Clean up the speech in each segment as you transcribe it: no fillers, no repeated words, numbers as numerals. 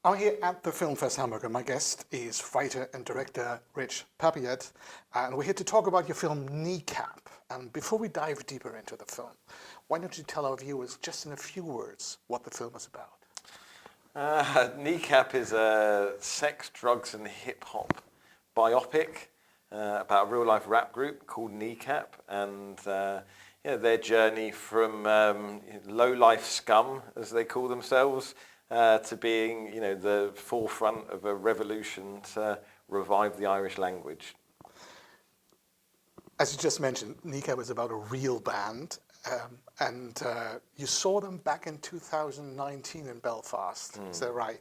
I'm here at the Film Fest Hamburg, and my guest is writer and director Rich Peppiatt, and we're here to talk about your film KNEECAP. And before we dive deeper into the film, why don't you tell our viewers just in a few words what the film is about? KNEECAP is a sex, drugs and hip-hop biopic about a real-life rap group called KNEECAP, and their journey from low-life scum, as they call themselves, to being, the forefront of a revolution to revive the Irish language. As you just mentioned, KNEECAP is about a real band, and you saw them back in 2019 in Belfast. Is that right?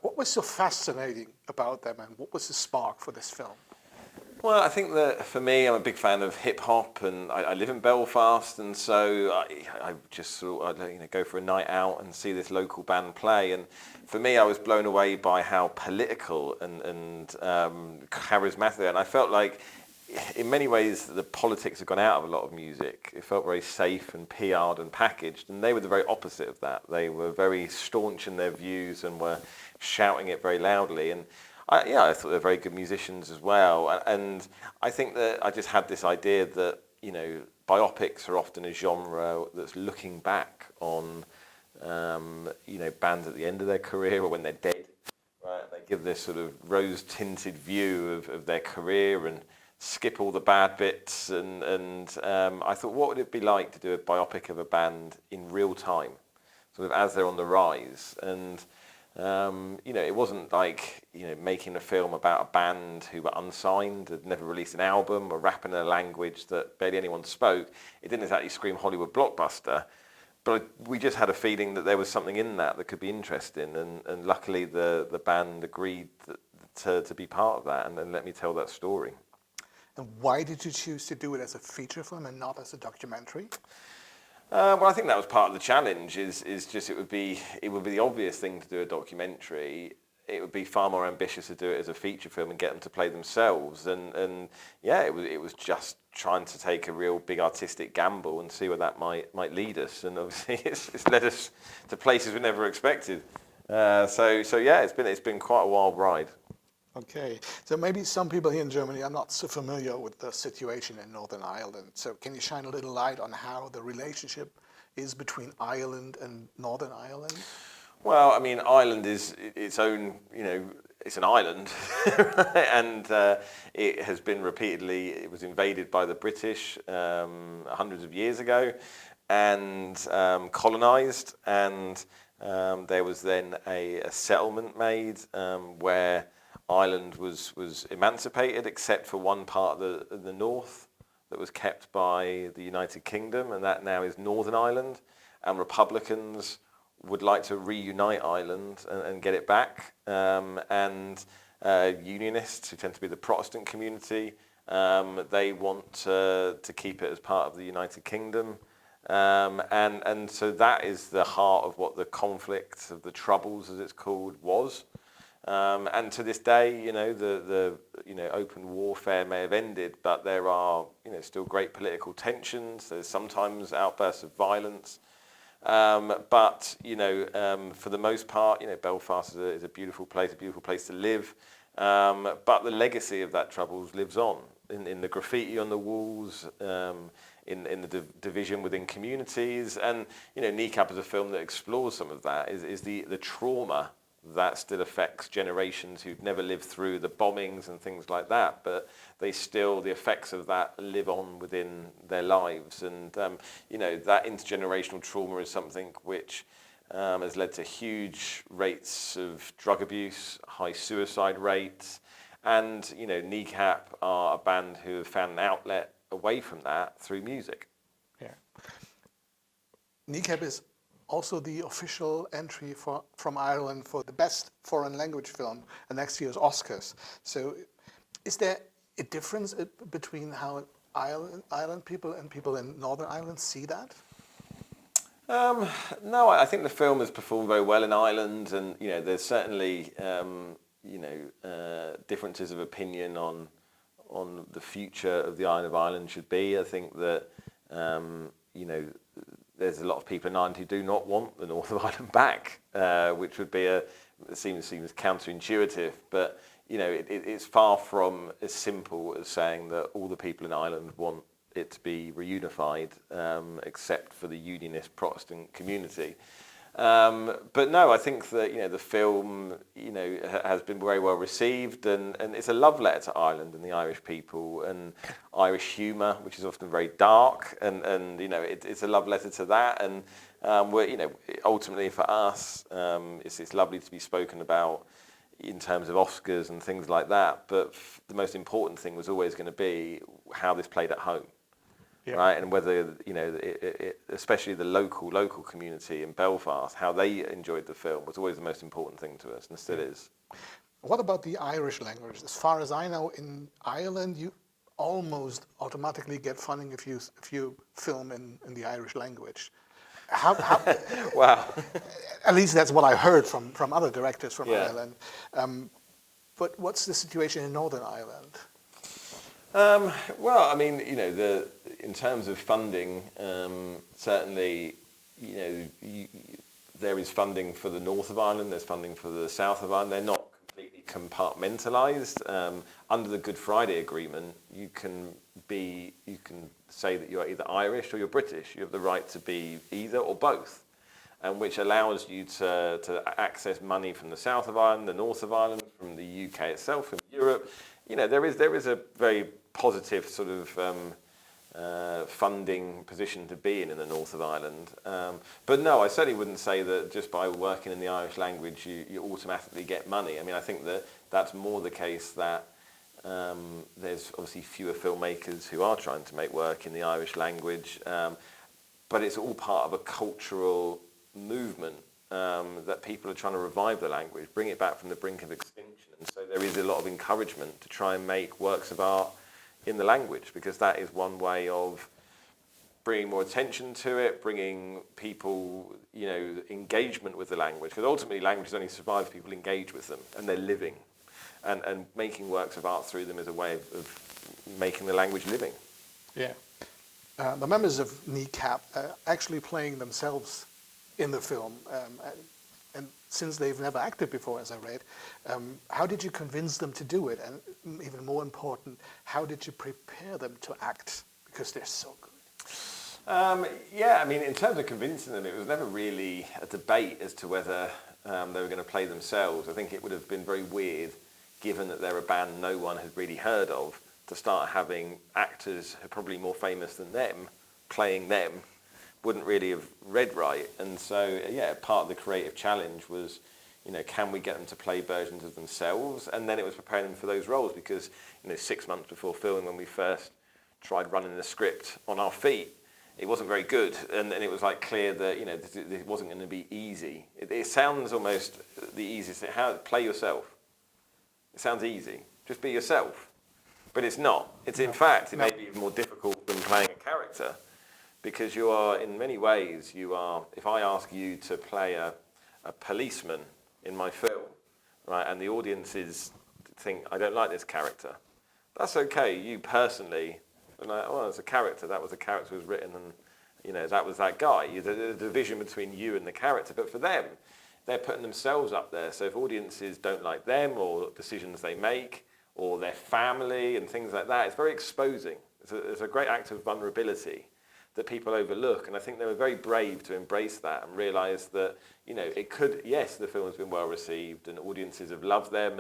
What was so fascinating about them, and what was the spark for this film? Well, I think that for me, I'm a big fan of hip hop, and I live in Belfast, and so I just sort of go for a night out and see this local band play. And for me, I was blown away by how political and charismatic, and I felt like, in many ways, the politics have gone out of a lot of music. It felt very safe and PR'd and packaged, and they were the very opposite of that. They were very staunch in their views and were shouting it very loudly. And I thought they were very good musicians as well. And I think that I just had this idea that, biopics are often a genre that's looking back on, bands at the end of their career or when they're dead. Right? They give this sort of rose-tinted view of their career and skip all the bad bits. And I thought, what would it be like to do a biopic of a band in real time, sort of as they're on the rise? And it wasn't like, making a film about a band who were unsigned, had never released an album, or rapping in a language that barely anyone spoke. It didn't exactly scream Hollywood blockbuster, but we just had a feeling that there was something in that could be interesting, and luckily the band agreed to be part of that and let me tell that story. And why did you choose to do it as a feature film and not as a documentary? Well, I think that was part of the challenge. Is just it would be the obvious thing to do a documentary. It would be far more ambitious to do it as a feature film and get them to play themselves. And it was just trying to take a real big artistic gamble and see where that might lead us. And obviously, it's led us to places we never expected. It's been quite a wild ride. Okay, so maybe some people here in Germany are not so familiar with the situation in Northern Ireland. So can you shine a little light on how the relationship is between Ireland and Northern Ireland? Well, I mean, Ireland is its own, it's an island, and it has been it was invaded by the British hundreds of years ago and colonised, and there was then a settlement made where Ireland was emancipated, except for one part of the north that was kept by the United Kingdom, and that now is Northern Ireland. And Republicans would like to reunite Ireland and get it back. Unionists, who tend to be the Protestant community, they want to keep it as part of the United Kingdom. And so that is the heart of what the conflict of the Troubles, as it's called, was. And to this day, the open warfare may have ended, but there are, still great political tensions. There's sometimes outbursts of violence. But for the most part, Belfast is a beautiful place to live. But the legacy of that Troubles lives on in the graffiti on the walls, in the division within communities. And, KNEECAP is a film that explores some of that, is the trauma that still affects generations who've never lived through the bombings and things like that, but the effects of that live on within their lives. And, that intergenerational trauma is something which has led to huge rates of drug abuse, high suicide rates, and, KNEECAP are a band who have found an outlet away from that through music. Yeah. KNEECAP is also the official entry from Ireland for the best foreign language film at next year's Oscars. So is there a difference between how Ireland people and people in Northern Ireland see that? No, I think the film has performed very well in Ireland, and there's certainly differences of opinion on the future of the island of Ireland should be. I think that there's a lot of people in Ireland who do not want the North of Ireland back, which would be a seems counterintuitive, but it's far from as simple as saying that all the people in Ireland want it to be reunified, except for the unionist Protestant community. But no, I think that the film has been very well received, and it's a love letter to Ireland and the Irish people and Irish humour, which is often very dark, and it's a love letter to that. And ultimately for us, it's lovely to be spoken about in terms of Oscars and things like that. But the most important thing was always going to be how this played at home. Yeah. Right, and whether especially the local community in Belfast, how they enjoyed the film was always the most important thing to us, and still is. What about the Irish language? As far as I know, in Ireland, you almost automatically get funding if you film in the Irish language. How Wow. At least that's what I heard from other directors from Ireland. But what's the situation in Northern Ireland? Well, I mean, in terms of funding, certainly, there is funding for the north of Ireland. There's funding for the south of Ireland. They're not completely compartmentalised. Under the Good Friday Agreement, you can say that you're either Irish or you're British. You have the right to be either or both, and which allows you to access money from the south of Ireland, the north of Ireland, from the UK itself, from Europe. There is a very positive sort of funding position to be in the north of Ireland. But no, I certainly wouldn't say that just by working in the Irish language you automatically get money. I mean, I think that's more the case that there's obviously fewer filmmakers who are trying to make work in the Irish language, but it's all part of a cultural movement that people are trying to revive the language, bring it back from the brink of extinction. And so there is a lot of encouragement to try and make works of art in the language, because that is one way of bringing more attention to it, bringing people, engagement with the language. Because ultimately languages only survive if people engage with them and they're living. And making works of art through them is a way of making the language living. Yeah. The members of KNEECAP are actually playing themselves in the film. And since they've never acted before, as I read, how did you convince them to do it? And even more important, how did you prepare them to act? Because they're so good. Yeah, I mean, in terms of convincing them, it was never really a debate as to whether they were going to play themselves. I think it would have been very weird, given that they're a band no one had really heard of, to start having actors who are probably more famous than them playing them. Wouldn't really have read right. And so, part of the creative challenge was, can we get them to play versions of themselves? And then it was preparing them for those roles, because, 6 months before filming, when we first tried running the script on our feet, it wasn't very good. And then it was clear that, it wasn't going to be easy. It sounds almost the easiest thing. Play yourself. It sounds easy. Just be yourself. But it's not. It's in fact, it may be even more difficult than playing a character. Because you are, in many ways, if I ask you to play a policeman in my film, right, and the audiences think, I don't like this character, that's okay. You personally, it's a character. That was a character who was written, and, that was that guy. There's a division between you and the character. But for them, they're putting themselves up there. So if audiences don't like them or decisions they make or their family and things like that, it's very exposing. It's a great act of vulnerability that people overlook, and I think they were very brave to embrace that and realise that, the film has been well received and audiences have loved them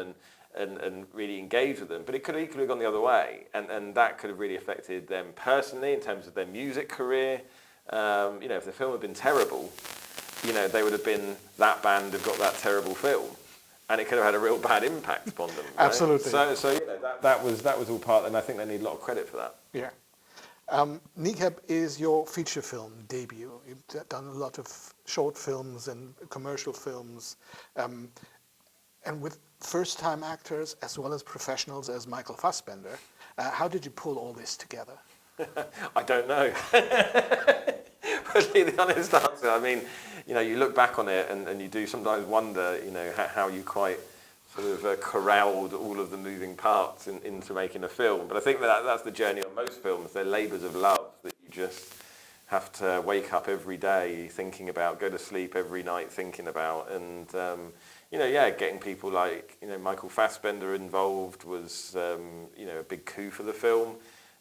and really engaged with them, but it could have equally gone the other way, and that could have really affected them personally in terms of their music career. If the film had been terrible, they would have been, that band have got that terrible film, and it could have had a real bad impact upon them. Right? Absolutely. So that was all part, and I think they need a lot of credit for that. Yeah. KNEECAP is your feature film debut. You've done a lot of short films and commercial films, and with first-time actors as well as professionals as Michael Fassbender. How did you pull all this together? I don't know. But the honest answer, I mean, you look back on it and you do sometimes wonder, how you quite sort of corralled all of the moving parts into making a film. But I think that's the journey on most films. They're labours of love that you just have to wake up every day thinking about, go to sleep every night thinking about. And, getting people like, Michael Fassbender involved was, a big coup for the film.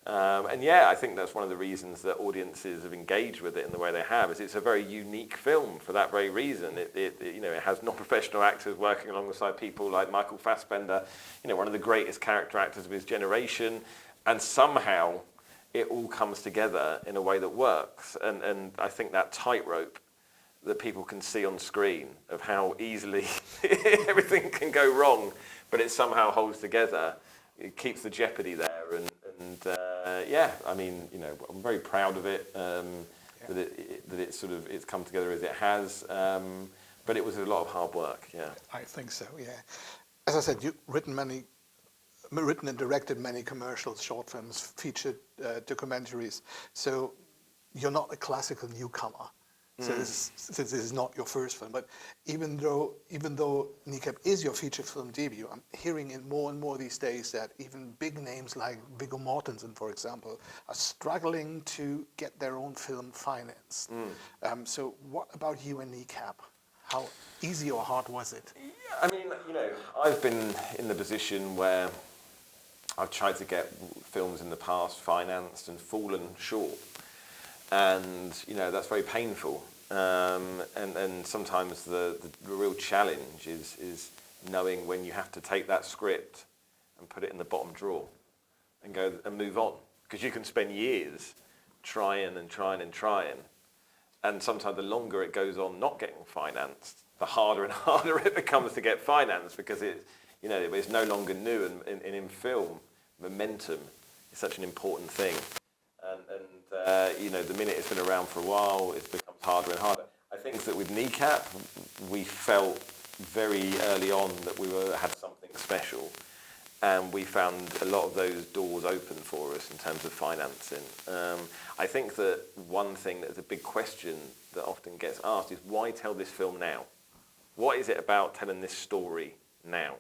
I think that's one of the reasons that audiences have engaged with it in the way they have, is it's a very unique film for that very reason. It has non-professional actors working alongside people like Michael Fassbender, one of the greatest character actors of his generation, and somehow it all comes together in a way that works. And I think that tightrope that people can see on screen of how easily everything can go wrong, but it somehow holds together. It keeps the jeopardy there, I'm very proud of it. That it's come together as it has. But it was a lot of hard work. Yeah, I think so. Yeah, as I said, you've written and directed many commercials, short films, featured documentaries. So you're not a classical newcomer. So this is not your first film, but even though KNEECAP is your feature film debut, I'm hearing in more and more these days that even big names like Viggo Mortensen, for example, are struggling to get their own film financed. So what about you and KNEECAP? How easy or hard was it? Yeah, I've been in the position where I've tried to get films in the past financed and fallen short. And that's very painful, and sometimes the real challenge is knowing when you have to take that script and put it in the bottom drawer and go and move on, because you can spend years trying, and sometimes the longer it goes on not getting financed, the harder and harder it becomes to get financed, because it's no longer new, and in film momentum is such an important thing. The minute it's been around for a while, it becomes harder and harder. I think that with KNEECAP, we felt very early on that we had something special, and we found a lot of those doors open for us in terms of financing. I think that one thing that's a big question that often gets asked is, why tell this film now? What is it about telling this story now?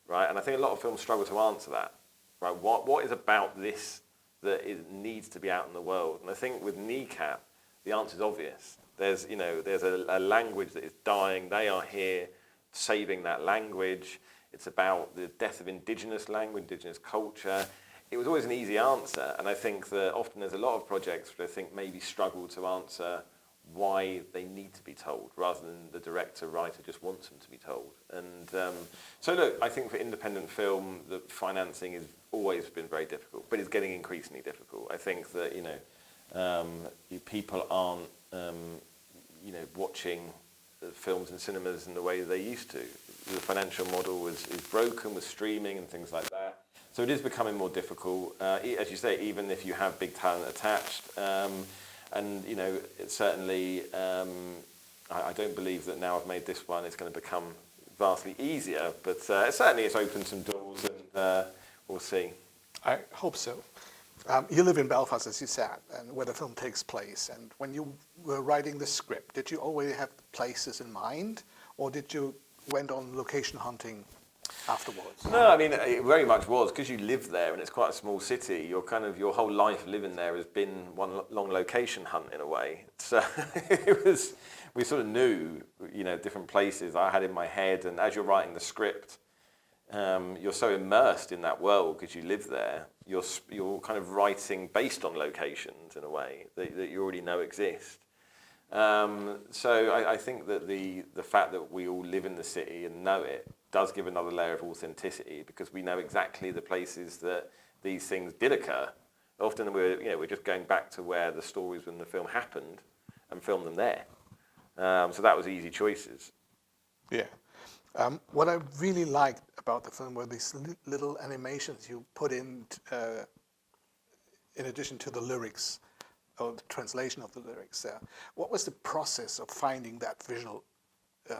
Right? And I think a lot of films struggle to answer that. Right? What is about this that it needs to be out in the world? And I think with KNEECAP, the answer is obvious. There's a language that is dying. They are here saving that language. It's about the death of indigenous language, indigenous culture. It was always an easy answer, and I think that often there's a lot of projects that I think maybe struggle to answer why they need to be told, rather than the director, writer just wants them to be told. And so look, I think for independent film, the financing has always been very difficult, but it's getting increasingly difficult. I think that, people aren't, watching films in cinemas in the way they used to. The financial model is broken with streaming and things like that. So it is becoming more difficult, as you say, even if you have big talent attached. It's certainly, I don't believe that now I've made this one, it's going to become vastly easier, but certainly it's opened some doors, and we'll see. I hope so. You live in Belfast, as you said, and where the film takes place. And when you were writing the script, did you always have places in mind, or did you went on location hunting afterwards? No, it very much was, because you live there and it's quite a small city. Your whole life living there has been one long location hunt in a way. So we sort of knew, different places I had in my head. And as you're writing the script, you're so immersed in that world because you live there. You're kind of writing based on locations in a way that you already know exist. So I think that the fact that we all live in the city and know it does give another layer of authenticity, because we know exactly the places that these things did occur. Often we're just going back to where the stories when the film happened and filmed them there. So that was easy choices. Yeah. What I really liked about the film were these little animations you put in addition to the lyrics, or the translation of the lyrics. What was the process of finding that visual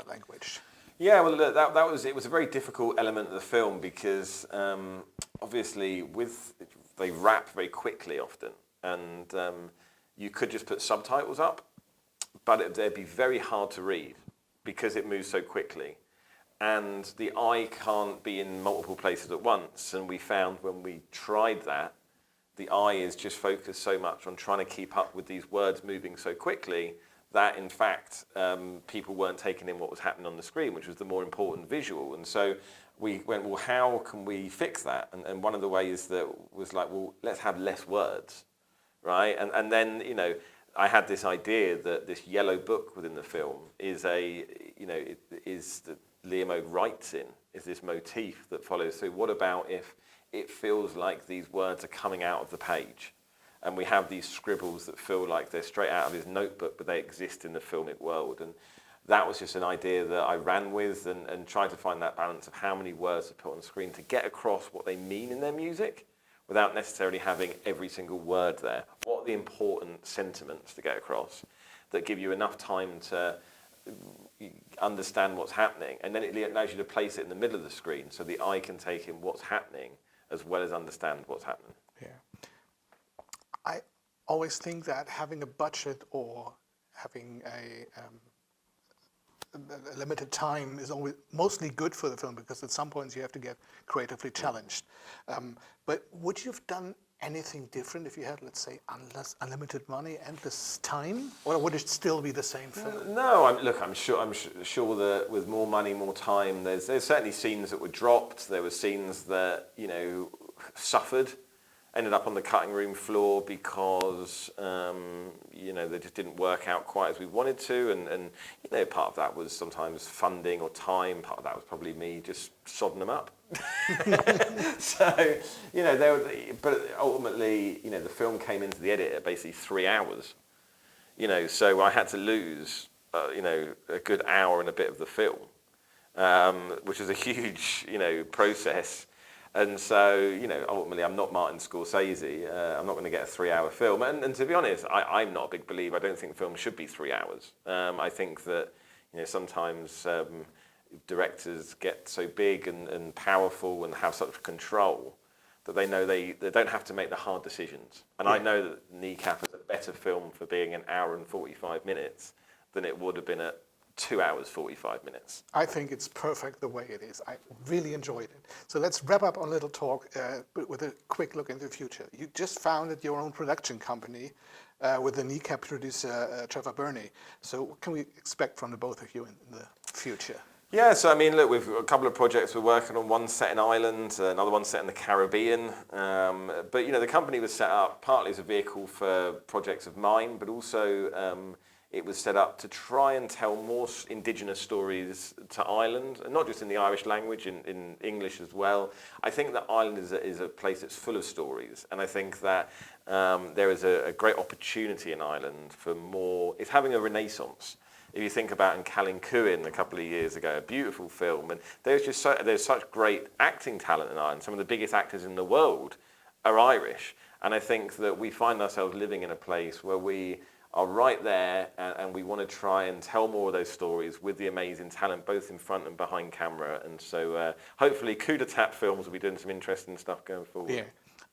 language? Yeah, well, it was a very difficult element of the film, because obviously they rap very quickly often, and you could just put subtitles up, but they'd be very hard to read because it moves so quickly. And the eye can't be in multiple places at once. And we found when we tried that, the eye is just focused so much on trying to keep up with these words moving so quickly that in fact people weren't taking in what was happening on the screen, which was the more important visual. And so we went, well, how can we fix that? And one of the ways that was like, well, let's have less words, right? And then, you know, I had this idea that this yellow book within the film is that Liam Óg writes in, is this motif that follows through. What about if it feels like these words are coming out of the page? And we have these scribbles that feel like they're straight out of his notebook, but they exist in the filmic world. And that was just an idea that I ran with and tried to find that balance of how many words to put on screen to get across what they mean in their music without necessarily having every single word there. What are the important sentiments to get across that give you enough time to understand what's happening? And then it allows you to place it in the middle of the screen so the eye can take in what's happening as well as understand what's happening. Yeah. I always think that having a budget or having a limited time is always mostly good for the film, because at some points you have to get creatively challenged. But would you have done anything different if you had, let's say, unlimited money, endless time, or would it still be the same film? No, I'm sure that with more money, more time, there's certainly scenes that were dropped. There were scenes that, you know, suffered, ended up on the cutting room floor because you know, they just didn't work out quite as we wanted to, and you know, part of that was sometimes funding or time. Part of that was probably me just sodding them up. So you know, but ultimately, you know, the film came into the edit at basically 3 hours. You know, so I had to lose you know, a good hour and a bit of the film, which is a huge, you know, process. And so, you know, ultimately, I'm not Martin Scorsese. I'm not going to get a 3-hour film. And to be honest, I'm not a big believer. I don't think films should be 3 hours. I think that, you know, sometimes directors get so big and powerful and have such control that they know they don't have to make the hard decisions. And yeah. I know that KNEECAP is a better film for being 1 hour and 45 minutes than it would have been at 2 hours, 45 minutes. I think it's perfect the way it is. I really enjoyed it. So let's wrap up our little talk with a quick look into the future. You just founded your own production company with the KNEECAP producer, Trevor Burney. So what can we expect from the both of you in the future? Yeah, so I mean, look, we've got a couple of projects we're working on. One set in Ireland, another one set in the Caribbean. But, you know, the company was set up partly as a vehicle for projects of mine, but also it was set up to try and tell more indigenous stories to Ireland, and not just in the Irish language, in English as well. I think that Ireland is a place that's full of stories, and I think that there is a great opportunity in Ireland for more. It's having a renaissance. If you think about in Callan a couple of years ago, a beautiful film, and there's such great acting talent in Ireland. Some of the biggest actors in the world are Irish, and I think that we find ourselves living in a place where we are right there, and we want to try and tell more of those stories with the amazing talent, both in front and behind camera. And so hopefully Coup d'etat films will be doing some interesting stuff going forward. Yeah,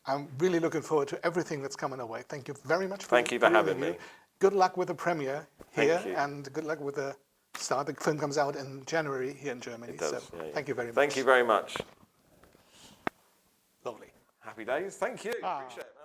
I'm really looking forward to everything that's coming our way. Thank you very much for Thank you for having me. Good luck with the premiere here, and good luck with the start. The film comes out in January here in Germany. It does, so yeah. Thank you very much. Thank you very much. Lovely. Happy days. Thank you. Appreciate it.